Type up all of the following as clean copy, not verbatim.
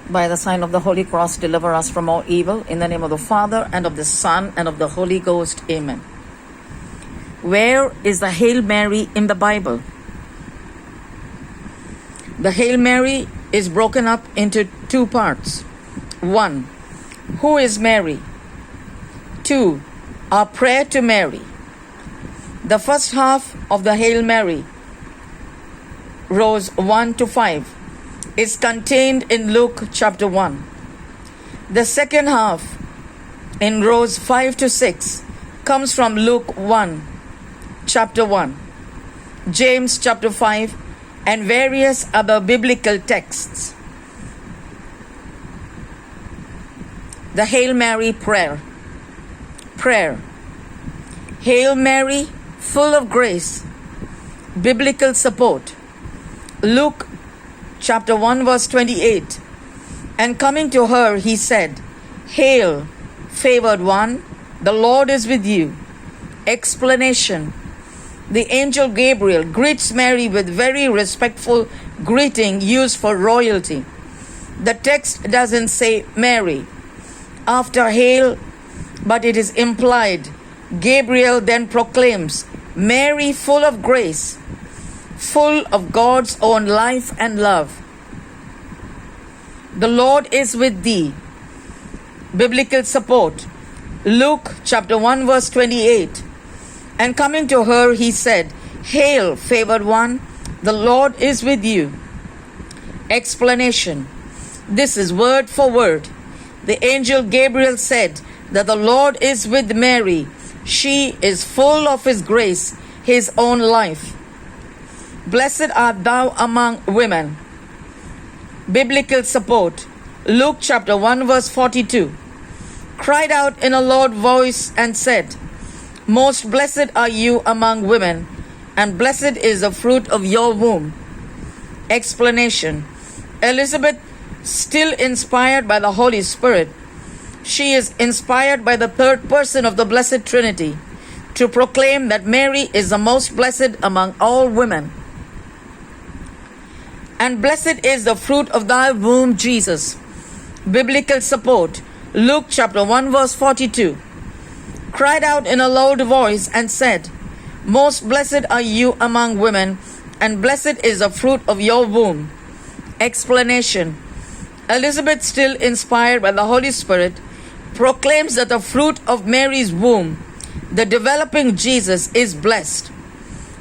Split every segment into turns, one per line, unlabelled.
By the sign of the Holy Cross, deliver us from all evil. In the name of the Father, and of the Son, and of the Holy Ghost. Amen. Where is the Hail Mary in the Bible? The Hail Mary is broken up into two parts. 1. Who is Mary? 2. Our prayer to Mary. The first half of the Hail Mary, rows 1 to 5, is contained in Luke chapter 1. The second half, in rows 5 to 6, comes from Luke 1, chapter 1, James chapter 5, and various other biblical texts. The Hail Mary prayer. Prayer. Hail Mary, full of grace. Biblical support. Luke chapter 1 verse 28. And coming to her, he said, Hail, favored one, the Lord is with you. Explanation. The angel Gabriel greets Mary with very respectful greeting used for royalty. The text doesn't say Mary after hail, but it is implied. Gabriel then proclaims, Mary, full of grace, full of God's own life and love. The Lord is with thee. Biblical support. Luke chapter 1 verse 28. And coming to her, he said, Hail, favored one, the Lord is with you. Explanation. This is word for word. The angel Gabriel said that the Lord is with Mary. She is full of his grace, his own life. Blessed art thou among women. Biblical support. Luke chapter 1 verse 42. Cried out in a loud voice and said, Most blessed are you among women, and blessed is the fruit of your womb. Explanation. Elizabeth, still inspired by the Holy Spirit, she is inspired by the third person of the Blessed Trinity to proclaim that Mary is the most blessed among all women. And blessed is the fruit of thy womb, Jesus. Biblical support. Luke chapter 1 verse 42. Cried out in a loud voice and said, Most blessed are you among women, and blessed is the fruit of your womb. Explanation. Elizabeth, still inspired by the Holy Spirit, proclaims that the fruit of Mary's womb, the developing Jesus, is blessed.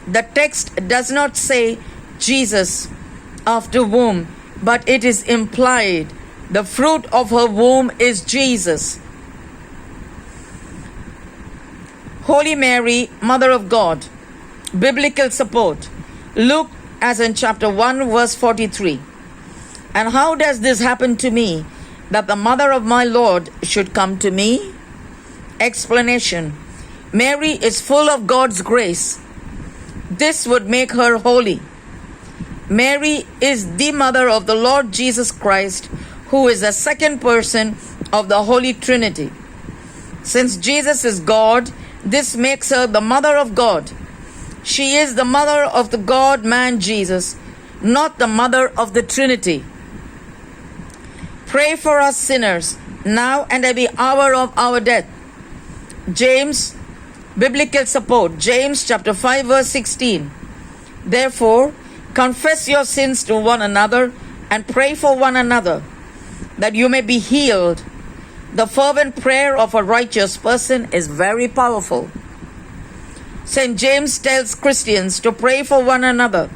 The text does not say Jesus after womb, but it is implied the fruit of her womb is Jesus. Holy Mary, Mother of God. Biblical support. Luke as in chapter 1 verse 43. And how does this happen to me, that the mother of my Lord should come to me? Explanation. Mary is full of God's grace. This would make her holy. Mary is the mother of the Lord Jesus Christ, who is the second person of the Holy Trinity. Since Jesus is God, this makes her the mother of God. She is the mother of the God-man Jesus, not the mother of the Trinity. Pray for us sinners, now and at the hour of our death. James, biblical support. James chapter 5 verse 16. Therefore, confess your sins to one another and pray for one another, that you may be healed. The fervent prayer of a righteous person is very powerful. St. James tells Christians to pray for one another.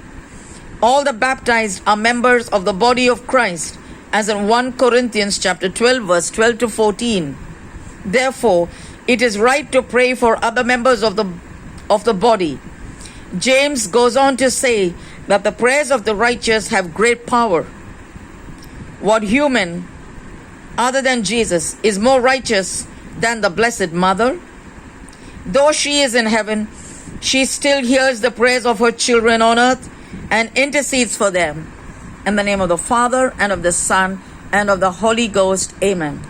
All the baptized are members of the body of Christ, as in 1 Corinthians chapter 12 verse 12 to 14. Therefore, it is right to pray for other members of the body. James goes on to say that the prayers of the righteous have great power. What human other than Jesus is more righteous than the Blessed Mother? Though she is in heaven, she still hears the prayers of her children on earth and intercedes for them. In the name of the Father, and of the Son, and of the Holy Ghost. Amen.